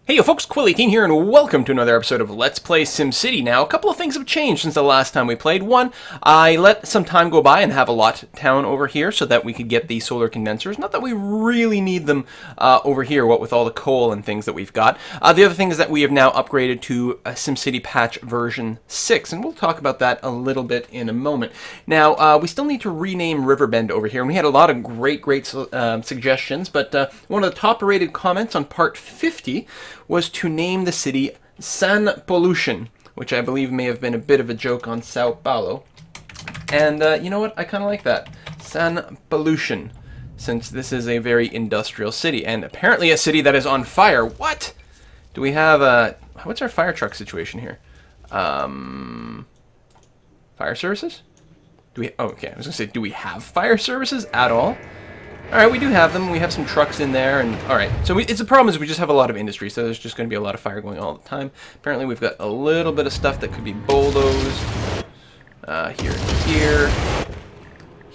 Hey yo folks, Quill18 here, and welcome to another episode of Let's Play SimCity. Now, a couple of things have changed since the last time we played. One, I let some time go by and have a lot town over here so that we could get the solar condensers. Not that we really need them over here, what with all the coal and things that we've got. The other thing is that we have now upgraded to SimCity patch version 6, and we'll talk about that a little bit in a moment. Now, we still need to rename Riverbend over here, and we had a lot of great suggestions, but one of the top-rated comments on part 50 was to name the city San Pollution, which I believe may have been a bit of a joke on Sao Paulo. And you know what? I kind of like that. San Pollution, since this is a very industrial city, and apparently a city that is on fire. What? Do we have a... What's our fire truck situation here? Fire services? Do we... Oh, okay, I was going to say, do we have fire services at all? Alright, we do have them. We have some trucks in there, and alright. So it's the problem is we just have a lot of industry, so there's just going to be a lot of fire going all the time. Apparently we've got a little bit of stuff that could be bulldozed.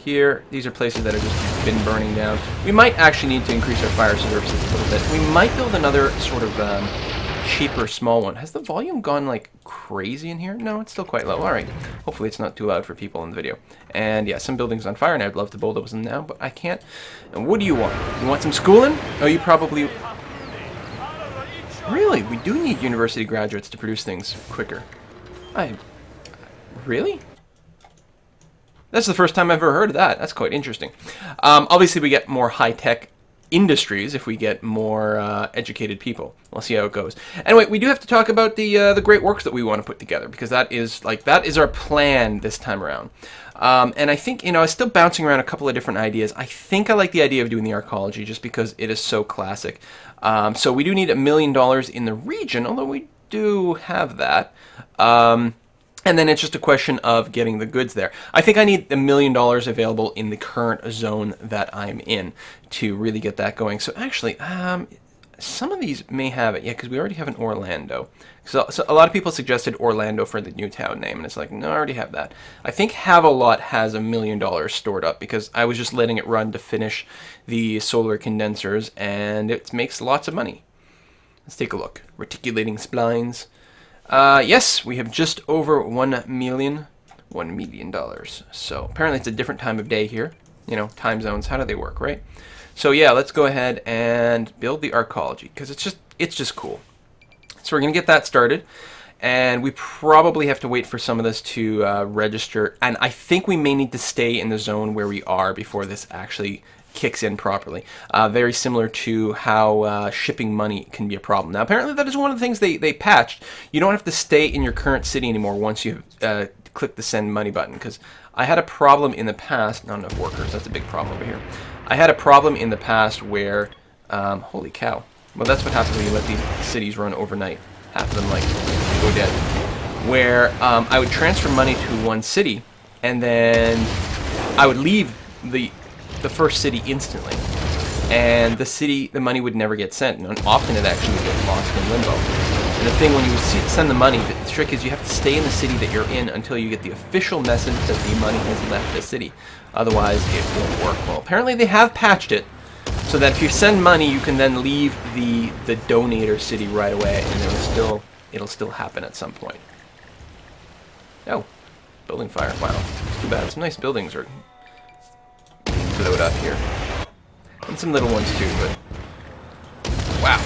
Here. These are places that have just been burning down. We might actually need to increase our fire services a little bit. We might build another sort of cheaper small one. Has the volume gone like crazy in here? No, it's still quite low. Alright. Hopefully it's not too loud for people in the video. And yeah, some buildings on fire, and I'd love to bulldoze them now, but I can't. And what do you want? You want some schooling? Oh, you probably... Really? We do need university graduates to produce things quicker. Really? That's the first time I've ever heard of that. That's quite interesting. Obviously, we get more high-tech industries if we get more educated people. We'll see how it goes. Anyway, we do have to talk about the great works that we want to put together, because that is our plan this time around. And I think, you know, I was still bouncing around a couple of different ideas. I think I like the idea of doing the arcology just because it is so classic. So we do need $1 million in the region, although we do have that. And then it's just a question of getting the goods there. I think I need $1 million available in the current zone that I'm in to really get that going. So actually, some of these may have it. Yeah, because we already have an Orlando. So a lot of people suggested Orlando for the new town name, and it's like, no, I already have that. I think Have-A-Lot has $1 million stored up because I was just letting it run to finish the solar condensers, and it makes lots of money. Let's take a look. Reticulating splines. Yes, we have just over $1 million. So apparently it's a different time of day here. You know, time zones. How do they work, right? So yeah, let's go ahead and build the arcology because it's just cool. So we're gonna get that started, and we probably have to wait for some of this to register. And I think we may need to stay in the zone where we are before this actually kicks in properly. Very similar to how shipping money can be a problem. Now, apparently that is one of the things they patched. You don't have to stay in your current city anymore once you click the send money button, because I had a problem in the past. Not enough workers. That's a big problem over here. I had a problem in the past where, holy cow. Well, that's what happens when you let these cities run overnight. Half of them, like, go dead. Where I would transfer money to one city, and then I would leave the first city instantly. And the money would never get sent. And often it actually would get lost in limbo. And the thing when you send the money, the trick is you have to stay in the city that you're in until you get the official message that the money has left the city. Otherwise, it won't work well. Apparently they have patched it so that if you send money, you can then leave the donator city right away, and it'll still happen at some point. Oh, building fire. Wow, it's too bad. Some nice buildings are being blowed up here. And some little ones too, but wow.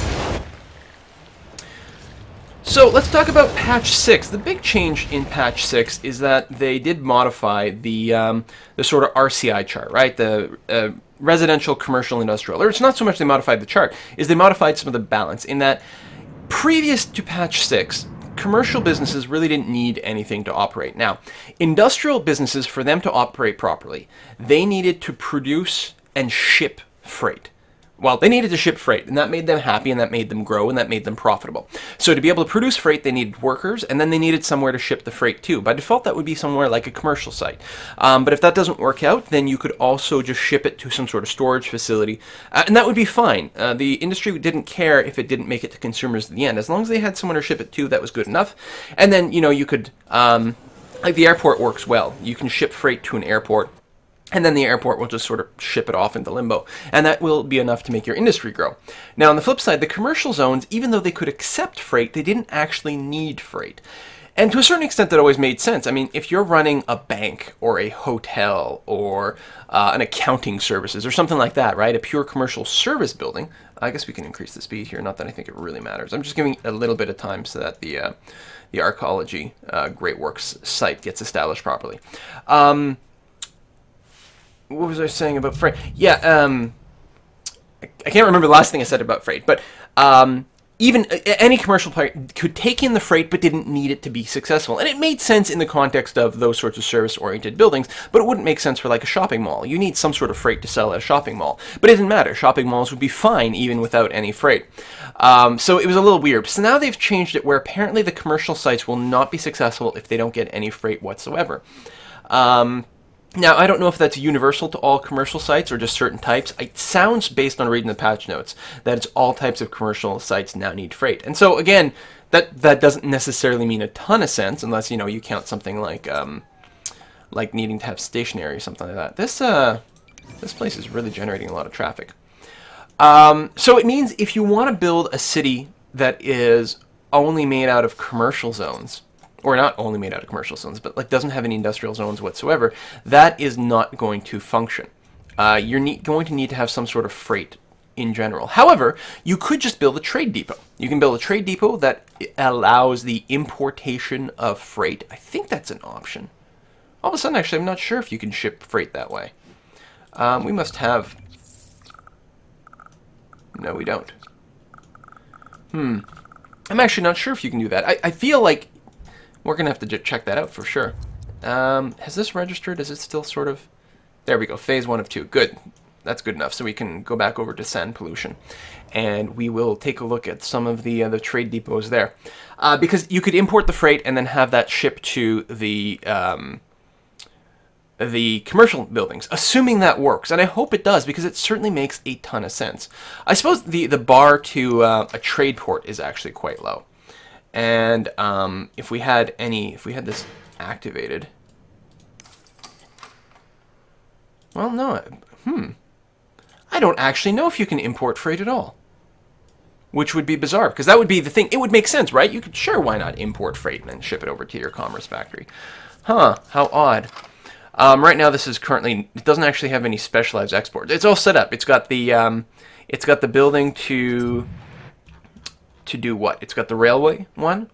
So let's talk about patch 6. The big change in patch 6 is that they did modify the sort of RCI chart, right? The residential, commercial, industrial. Or it's not so much they modified the chart, is they modified some of the balance in that previous to patch 6, commercial businesses really didn't need anything to operate. Now, industrial businesses, for them to operate properly, they needed to produce and ship freight. Well, they needed to ship freight, and that made them happy, and that made them grow, and that made them profitable. So to be able to produce freight, they needed workers, and then they needed somewhere to ship the freight to. By default, that would be somewhere like a commercial site. But if that doesn't work out, then you could also just ship it to some sort of storage facility, and that would be fine. The industry didn't care if it didn't make it to consumers at the end. As long as they had someone to ship it to, that was good enough. And then, you know, you could, like the airport works well. You can ship freight to an airport, And then the airport will just sort of ship it off into limbo. And that will be enough to make your industry grow. Now, on the flip side, the commercial zones, even though they could accept freight, they didn't actually need freight. And to a certain extent, that always made sense. I mean, if you're running a bank or a hotel or an accounting services or something like that, right? A pure commercial service building. I guess we can increase the speed here. Not that I think it really matters. I'm just giving a little bit of time so that the archaeology Great Works site gets established properly. What was I saying about freight? Yeah, I can't remember the last thing I said about freight, but even any commercial player could take in the freight but didn't need it to be successful. And it made sense in the context of those sorts of service-oriented buildings, but it wouldn't make sense for like a shopping mall. You need some sort of freight to sell at a shopping mall. But it didn't matter. Shopping malls would be fine even without any freight. So it was a little weird. So now they've changed it where apparently the commercial sites will not be successful if they don't get any freight whatsoever. Now, I don't know if that's universal to all commercial sites or just certain types. It sounds, based on reading the patch notes, that it's all types of commercial sites now need freight. And so, again, that doesn't necessarily mean a ton of sense, unless, you know, you count something like needing to have stationery or something like that. This place is really generating a lot of traffic. So it means if you want to build a city that is only made out of commercial zones, or not only made out of commercial zones, but like doesn't have any industrial zones whatsoever, that is not going to function. You're going to need to have some sort of freight in general. However, you could just build a trade depot. You can build a trade depot that allows the importation of freight. I think that's an option. All of a sudden, actually, I'm not sure if you can ship freight that way. We must have... No, we don't. I'm actually not sure if you can do that. I feel like we're going to have to check that out for sure. Has this registered? Is it still sort of... There we go. Phase 1 of 2. Good. That's good enough. So we can go back over to sand pollution. And we will take a look at some of the trade depots there. Because you could import the freight and then have that shipped to the commercial buildings, assuming that works. And I hope it does, because it certainly makes a ton of sense. I suppose the bar to a trade port is actually quite low. And if we had this activated, well, no, I don't actually know if you can import freight at all, which would be bizarre, because that would be the thing. It would make sense, right? You could, sure, why not import freight and then ship it over to your commerce factory? Huh, how odd. Right now, this is currently, it doesn't actually have any specialized exports. It's all set up. It's got the building to do what? It's got the railway one,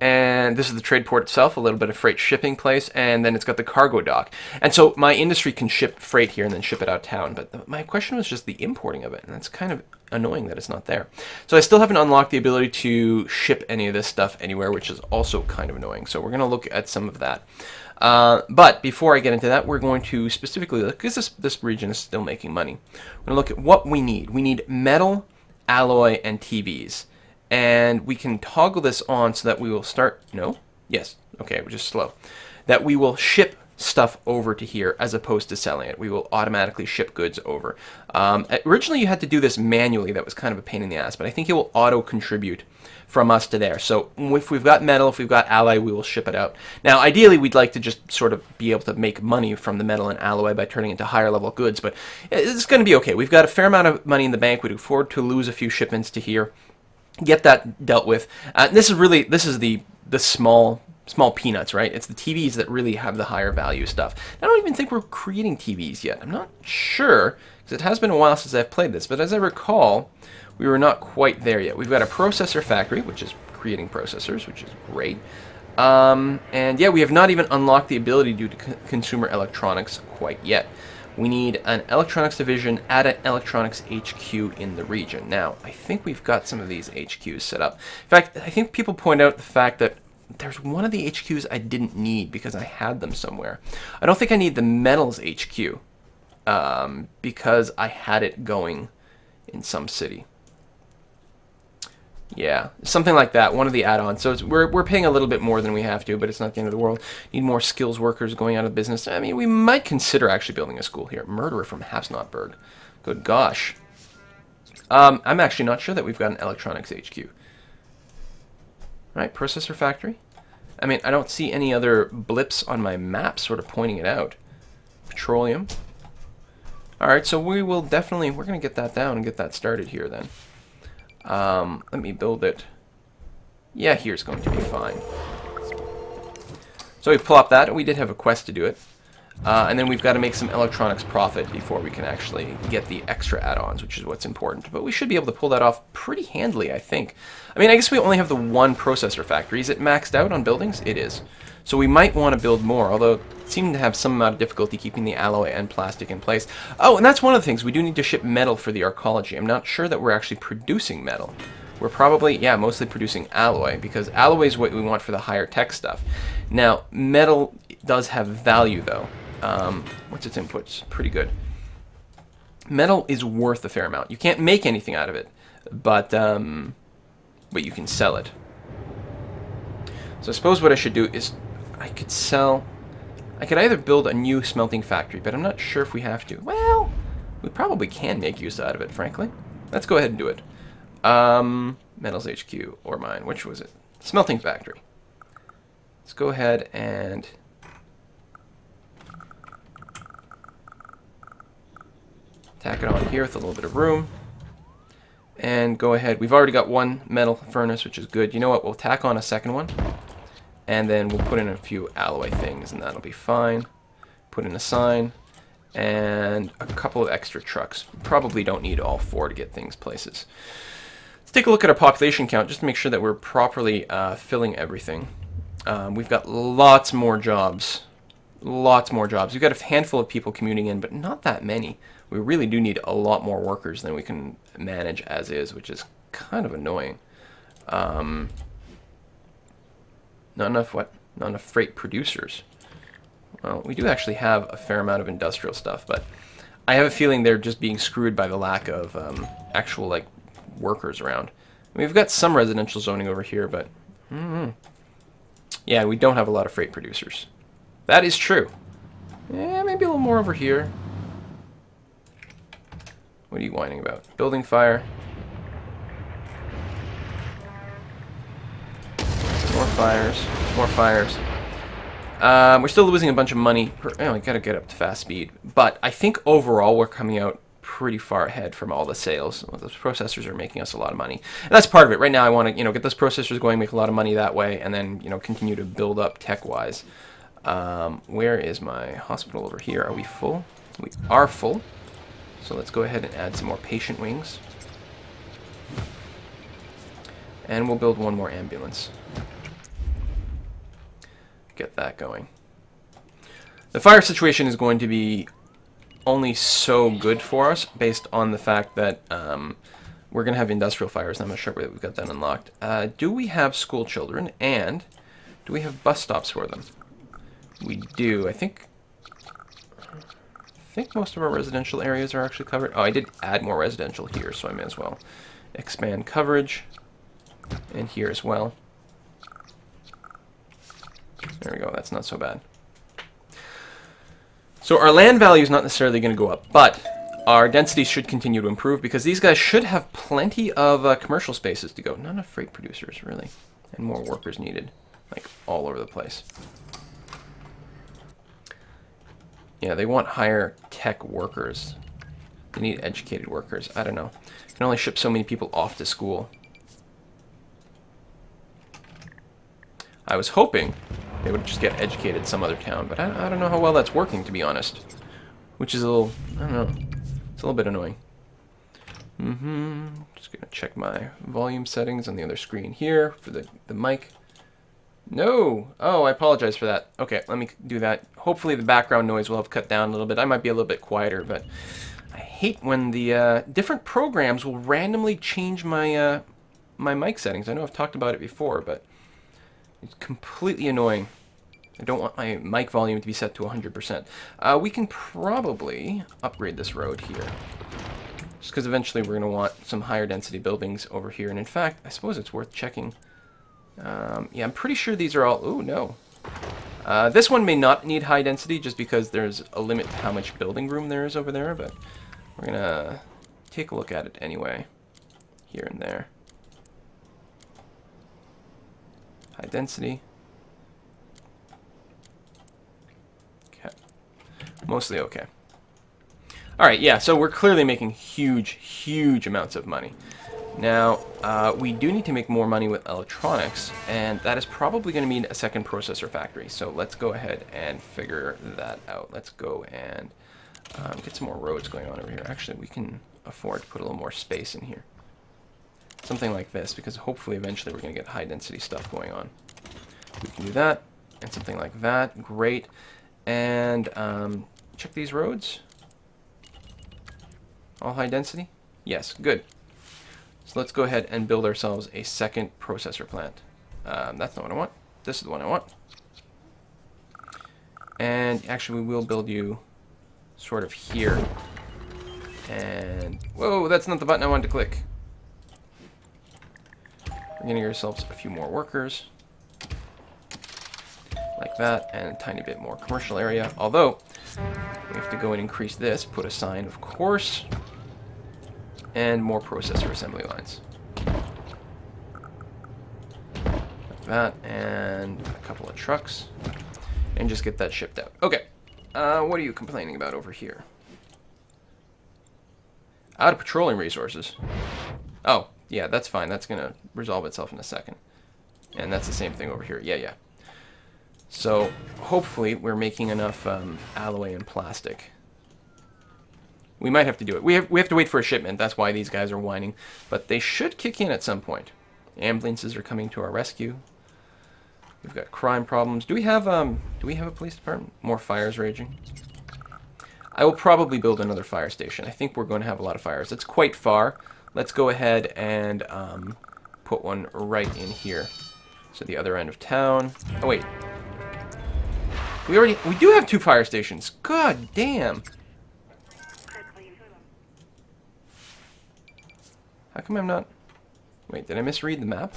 and this is the trade port itself, a little bit of freight shipping place, and then it's got the cargo dock. And so my industry can ship freight here and then ship it out of town, but my question was just the importing of it, and that's kind of annoying that it's not there. So I still haven't unlocked the ability to ship any of this stuff anywhere, which is also kind of annoying. So we're going to look at some of that. But before I get into that, we're going to specifically look, because this region is still making money, we're going to look at what we need. We need metal, alloy, and TVs. And we can toggle this on so that we will start, no? Yes, okay, we're just slow. That we will ship stuff over to here as opposed to selling it. We will automatically ship goods over. Originally you had to do this manually. That was kind of a pain in the ass, but I think it will auto-contribute from us to there. So if we've got metal, if we've got alloy, we will ship it out. Now, ideally, we'd like to just sort of be able to make money from the metal and alloy by turning into higher level goods, but it's going to be okay. We've got a fair amount of money in the bank. We'd afford to lose a few shipments to here, get that dealt with. This is the small peanuts, right? It's the TVs that really have the higher value stuff. I don't even think we're creating TVs yet. I'm not sure, because it has been a while since I've played this, but as I recall, we were not quite there yet. We've got a processor factory, which is creating processors, which is great. And yeah, we have not even unlocked the ability to do consumer electronics quite yet. We need an electronics division at an electronics HQ in the region. Now, I think we've got some of these HQs set up. In fact, I think people point out the fact that there's one of the HQs I didn't need because I had them somewhere. I don't think I need the metals HQ because I had it going in some city. Yeah, something like that, one of the add-ons. So we're paying a little bit more than we have to, but it's not the end of the world. Need more skills workers going out of business. I mean, we might consider actually building a school here. Murderer from Habsnotburg. Good gosh. I'm actually not sure that we've got an electronics HQ. Right, processor factory. I mean, I don't see any other blips on my map sort of pointing it out. petroleum. Alright, so we will definitely, we're going to get that down and get that started here then. Let me build it. Yeah, here's going to be fine. So we plop that, and we did have a quest to do it. And then we've got to make some electronics profit before we can actually get the extra add-ons, which is what's important. But we should be able to pull that off pretty handily, I think. I mean, I guess we only have the one processor factory. Is it maxed out on buildings? It is. So we might want to build more, although it seemed to have some amount of difficulty keeping the alloy and plastic in place. Oh, and that's one of the things. We do need to ship metal for the arcology. I'm not sure that we're actually producing metal. We're probably, yeah, mostly producing alloy, because alloy is what we want for the higher tech stuff. Now, metal does have value, though. What's its inputs? Pretty good. Metal is worth a fair amount. You can't make anything out of it, but you can sell it. So I suppose what I should do is I could either build a new smelting factory, but I'm not sure if we have to. Well, we probably can make use out of it, frankly. Let's go ahead and do it. Metals HQ or mine. Which was it? Smelting factory. Let's go ahead and tack it on here with a little bit of room. And go ahead. We've already got one metal furnace, which is good. You know what? We'll tack on a second one. And then we'll put in a few alloy things, and that'll be fine. Put in a sign. And a couple of extra trucks. Probably don't need all four to get things places. Let's take a look at our population count just to make sure that we're properly filling everything. We've got lots more jobs. Lots more jobs. We've got a handful of people commuting in, but not that many. We really do need a lot more workers than we can manage as is, which is kind of annoying. Not enough what? Not enough freight producers. Well, we do actually have a fair amount of industrial stuff, but I have a feeling they're just being screwed by the lack of actual like workers around. I mean, we've got some residential zoning over here, but yeah, we don't have a lot of freight producers. That is true. Yeah, maybe a little more over here. What are you whining about? Building fire. More fires. More fires. We're still losing a bunch of money. Oh, we gotta get up to fast speed. But I think overall we're coming out pretty far ahead from all the sales. Well, those processors are making us a lot of money. And that's part of it. Right now I want to, get those processors going, make a lot of money that way, and then, continue to build up tech-wise. Where is my hospital over here? Are we full? We are full. So let's go ahead and add some more patient wings. And we'll build one more ambulance. Get that going. The fire situation is going to be only so good for us based on the fact that we're going to have industrial fires, and I'm not sure whether we've got that unlocked. Do we have school children, and do we have bus stops for them? We do. I think most of our residential areas are actually covered. Oh, I did add more residential here, so I may as well expand coverage. And here as well. There we go, that's not so bad. So our land value is not necessarily going to go up, but our density should continue to improve because these guys should have plenty of commercial spaces to go. Not enough freight producers, really. And more workers needed, like all over the place. Yeah, they want higher tech workers. They need educated workers. I don't know. You can only ship so many people off to school. I was hoping they would just get educated some other town, but I don't know how well that's working, to be honest. Which is a little, I don't know, it's a little bit annoying. Just gonna check my volume settings on the other screen here for the mic. No! Oh, I apologize for that. Okay, let me do that. Hopefully the background noise will have cut down a little bit. I might be a little bit quieter, but I hate when the different programs will randomly change my my mic settings. I know I've talked about it before, but it's completely annoying. I don't want my mic volume to be set to 100%. We can probably upgrade this road here. Just because eventually we're going to want some higher density buildings over here. And in fact, I suppose it's worth checking. Yeah, I'm pretty sure these are all... Oh, no. This one may not need high density just because there's a limit to how much building room there is over there. But we're going to take a look at it anyway. Here and there. High density. Okay. Mostly okay. Alright, yeah, so we're clearly making huge amounts of money. Now, we do need to make more money with electronics, and that is probably going to mean a second processor factory. So let's go ahead and figure that out. Let's go and get some more roads going on over here. Actually, we can afford to put a little more space in here. Something like this, because hopefully eventually we're going to get high-density stuff going on. We can do that, and something like that. Great. And check these roads. All high density? Yes, good. So let's go ahead and build ourselves a second processor plant. That's not what I want. This is the one I want. And actually, we will build you sort of here. And, whoa, that's not the button I wanted to click. We're getting ourselves a few more workers. Like that, and a tiny bit more commercial area. Although, we have to go and increase this, put a sign, of course. And more processor assembly lines. Like that, and a couple of trucks. And just get that shipped out. Okay, what are you complaining about over here? Out of petroleum resources. Oh, yeah, that's fine. That's going to resolve itself in a second. And that's the same thing over here. Yeah. So, hopefully, we're making enough alloy and plastic. We might have to do it. We have to wait for a shipment. That's why these guys are whining. But they should kick in at some point. Ambulances are coming to our rescue. We've got crime problems. Do we have a police department? More fires raging. I will probably build another fire station. I think we're going to have a lot of fires. It's quite far. Let's go ahead and put one right in here. So the other end of town. Oh wait. We do have 2 fire stations. God damn. How come I'm not... Wait, did I misread the map?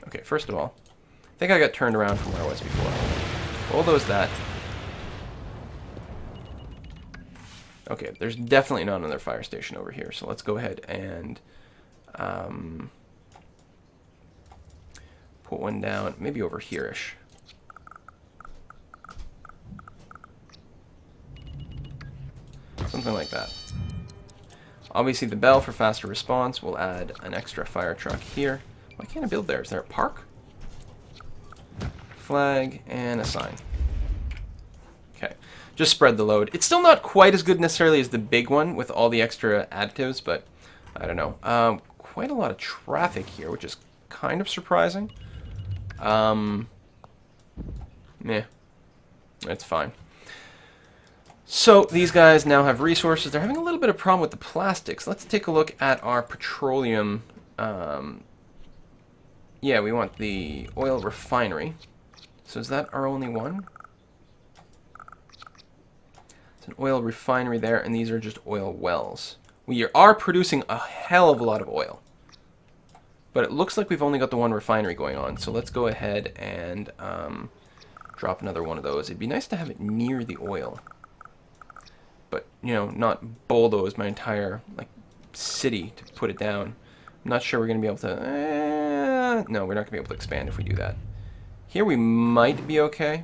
Okay, first of all, I think I got turned around from where I was before. Bulldoze that. Okay, there's definitely not another fire station over here, so let's go ahead and put one down, maybe over here-ish. Something like that. Obviously, the bell for faster response will add an extra fire truck here. Why can't I build there? Is there a park? Flag and a sign. Okay, just spread the load. It's still not quite as good necessarily as the big one with all the extra additives, but I don't know. Quite a lot of traffic here, which is kind of surprising. Meh, it's fine. So these guys now have resources. They're having a little bit of problem with the plastics. Let's take a look at our petroleum. Yeah, we want the oil refinery. So is that our only one? It's an oil refinery there, and these are just oil wells. We are producing a hell of a lot of oil. But it looks like we've only got the one refinery going on. So let's go ahead and drop another one of those. It'd be nice to have it near the oil. But, you know, not bulldoze my entire, like, city to put it down. I'm not sure we're going to be able to... no, we're not going to be able to expand if we do that. Here we might be okay.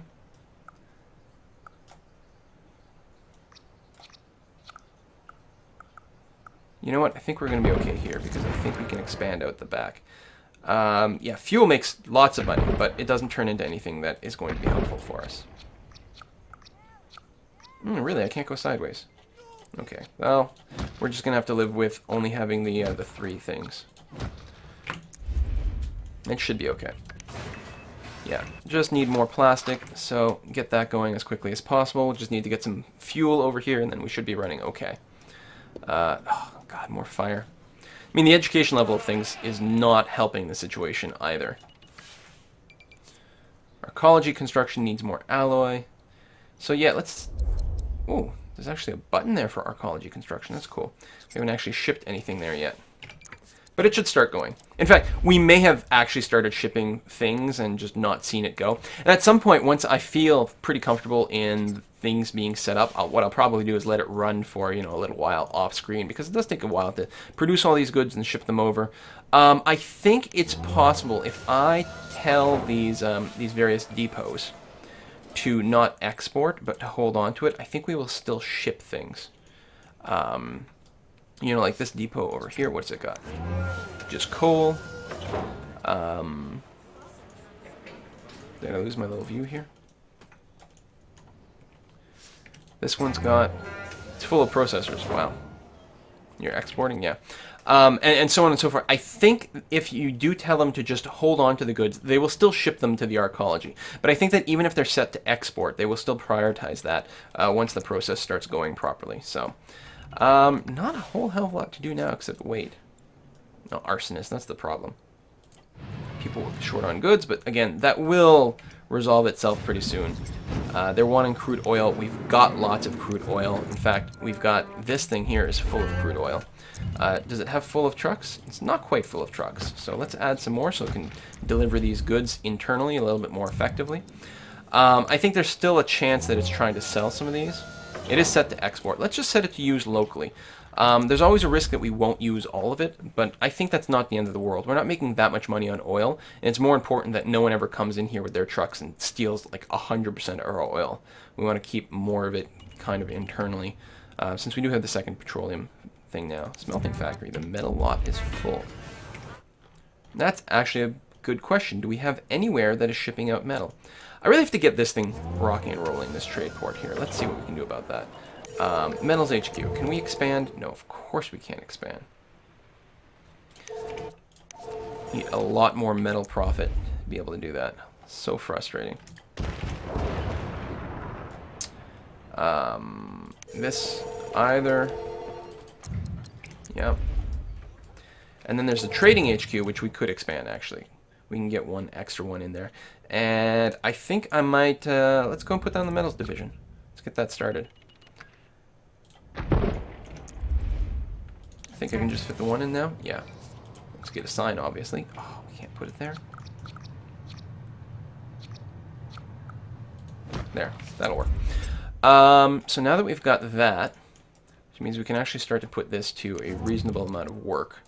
You know what? I think we're going to be okay here because I think we can expand out the back. Yeah, fuel makes lots of money, but it doesn't turn into anything that is going to be helpful for us. Really, I can't go sideways. Okay, well, we're just going to have to live with only having the 3 things. It should be okay. Yeah, just need more plastic, so get that going as quickly as possible. Just need to get some fuel over here, and then we should be running okay. Oh, God, more fire. I mean, the education level of things is not helping the situation either. Arcology construction needs more alloy. So yeah, let's... Ooh, there's actually a button there for arcology construction. That's cool. We haven't actually shipped anything there yet. But it should start going. In fact, we may have actually started shipping things and just not seen it go. And at some point, once I feel pretty comfortable in things being set up, what I'll probably do is let it run for, you know, a little while off screen, because it does take a while to produce all these goods and ship them over. I think it's possible if I tell these various depots to not export, but to hold on to it. I think we will still ship things. You know, like this depot over here, what's it got? Just coal. Did I lose my little view here? This one's got, it's full of processors. Wow. You're exporting? Yeah. And so on and so forth. I think if you do tell them to just hold on to the goods, they will still ship them to the arcology. But I think that even if they're set to export, they will still prioritize that once the process starts going properly. So, not a whole hell of a lot to do now except wait. No, arsonist, that's the problem. People will be short on goods, but again, that will resolve itself pretty soon. They're wanting crude oil. We've got lots of crude oil. In fact, we've got this thing here is full of crude oil. Does it have full of trucks? It's not quite full of trucks. So let's add some more so it can deliver these goods internally a little bit more effectively. I think there's still a chance that it's trying to sell some of these. It is set to export. Let's just set it to use locally. There's always a risk that we won't use all of it, but I think that's not the end of the world. We're not making that much money on oil, and it's more important that no one ever comes in here with their trucks and steals like 100% of our oil. We want to keep more of it kind of internally, since we do have the second petroleum thing now. Smelting factory, the metal lot is full. That's actually a good question. Do we have anywhere that is shipping out metal? I really have to get this thing rocking and rolling, this trade port here. Let's see what we can do about that. Metals HQ. Can we expand? No, of course we can't expand. Need a lot more metal profit to be able to do that. So frustrating. This either. Yep. And then there's the trading HQ, which we could expand, actually. We can get one extra one in there. And I think I might, let's go and put down the metals division. Let's get that started. I think I can just fit the one in now. Yeah. Let's get a sign, obviously. Oh, we can't put it there. There. That'll work. So now that we've got that, which means we can actually start to put this to a reasonable amount of work.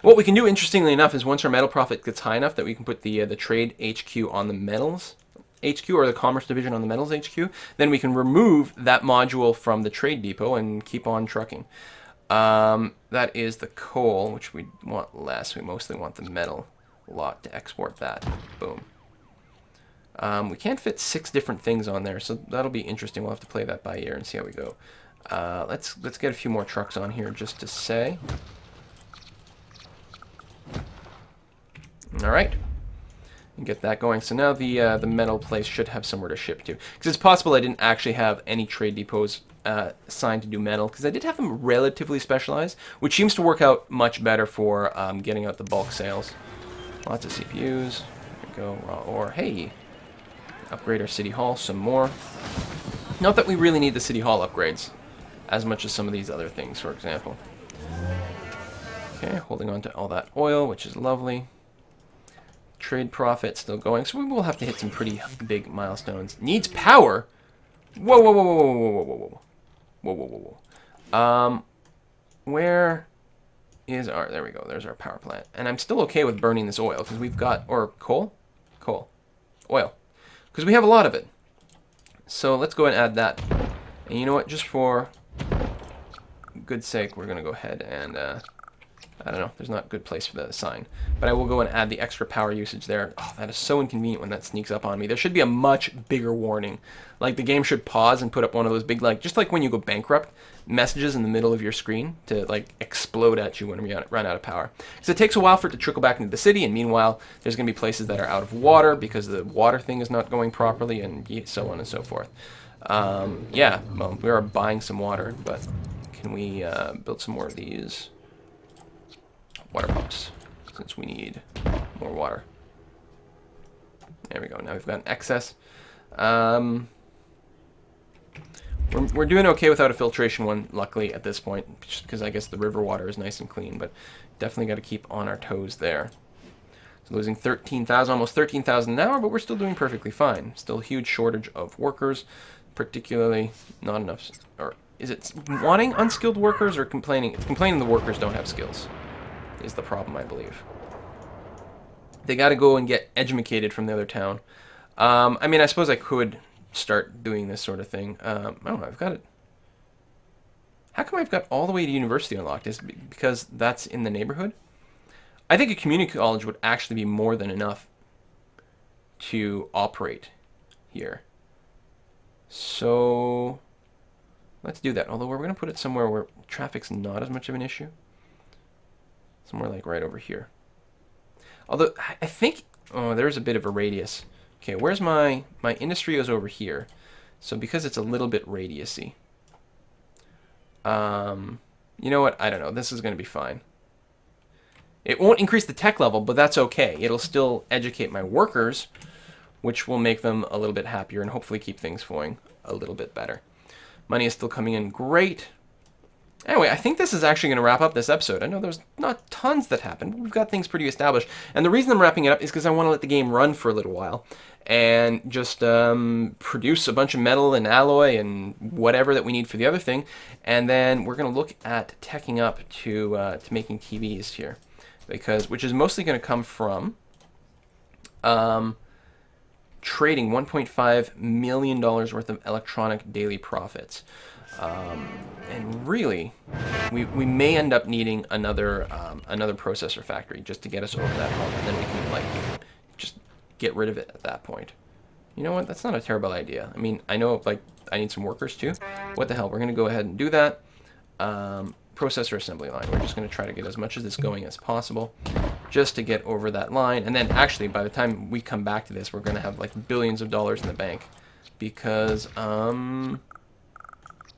What we can do, interestingly enough, is once our metal profit gets high enough that we can put the trade HQ on the metals HQ, or the commerce division on the metals HQ, then we can remove that module from the trade depot and keep on trucking. That is the coal, which we want less. We mostly want the metal lot to export that. Boom. We can't fit 6 different things on there, so that'll be interesting. We'll have to play that by ear and see how we go. Let's get a few more trucks on here just to say. All right, and get that going. So now the metal place should have somewhere to ship to, because it's possible I didn't actually have any trade depots assigned to do metal, because I did have them relatively specialized, which seems to work out much better for getting out the bulk sales. Lots of CPUs. There we go. Raw ore. Hey, upgrade our city hall some more. Not that we really need the city hall upgrades as much as some of these other things, for example. Okay, holding on to all that oil, which is lovely. Trade profit still going, so we will have to hit some pretty big milestones. Needs power. Whoa, whoa, whoa, whoa, whoa, whoa, whoa, whoa, whoa, whoa, whoa, whoa. Where is our? There we go. There's our power plant, and I'm still okay with burning this oil because we've got, or coal, oil, because we have a lot of it. So let's go and add that. And you know what? Just for good sake, we're gonna go ahead and. I don't know, there's not a good place for the sign. But I will go and add the extra power usage there. Oh, that is so inconvenient when that sneaks up on me. There should be a much bigger warning. Like, the game should pause and put up one of those big, like, just like when you go bankrupt, messages in the middle of your screen to, like, explode at you when we run out of power. Because it takes a while for it to trickle back into the city, and meanwhile, there's going to be places that are out of water because the water thing is not going properly, and so on and so forth. Yeah, well, we are buying some water, but can we build some more of these? Water pumps, since we need more water. There we go. Now we've got an excess. We're doing okay without a filtration one, luckily, at this point, just because I guess the river water is nice and clean, but definitely got to keep on our toes there. So losing 13,000, almost 13,000 an hour, but we're still doing perfectly fine. Still a huge shortage of workers, particularly not enough. Or is it wanting unskilled workers or complaining? It's complaining the workers don't have skills. Is the problem, I believe. They got to go and get educated from the other town. I mean, I suppose I could start doing this sort of thing. Oh, I've got it. How come I've got all the way to university unlocked? Is it because that's in the neighborhood? I think a community college would actually be more than enough to operate here. So let's do that. Although we're going to put it somewhere where traffic's not as much of an issue. Somewhere like right over here. Although I think, oh, there's a bit of a radius. Okay, where's my industry is over here. So because it's a little bit radiusy. You know what? I don't know. This is going to be fine. It won't increase the tech level, but that's okay. It'll still educate my workers, which will make them a little bit happier and hopefully keep things going a little bit better. Money is still coming in great. Anyway, I think this is actually going to wrap up this episode. I know there's not tons that happened, but we've got things pretty established. And the reason I'm wrapping it up is because I want to let the game run for a little while and just produce a bunch of metal and alloy and whatever that we need for the other thing. And then we're going to look at teching up to making TVs here, which is mostly going to come from trading $1.5 million worth of electronic daily profits. And really, we may end up needing another processor factory just to get us over that hump, and then we can like just get rid of it at that point. You know what? That's not a terrible idea. I mean, I know like I need some workers too. What the hell? We're gonna go ahead and do that. Processor assembly line. We're just gonna try to get as much of this going as possible, just to get over that line. And then actually, by the time we come back to this, we're gonna have like billions of dollars in the bank, because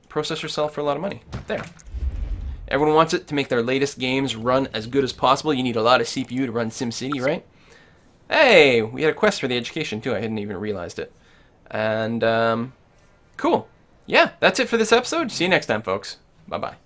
processors sell for a lot of money. There. Everyone wants it to make their latest games run as good as possible. You need a lot of CPU to run SimCity, right? Hey, we had a quest for the education too. I hadn't even realized it. And cool. Yeah, that's it for this episode. See you next time, folks. Bye-bye.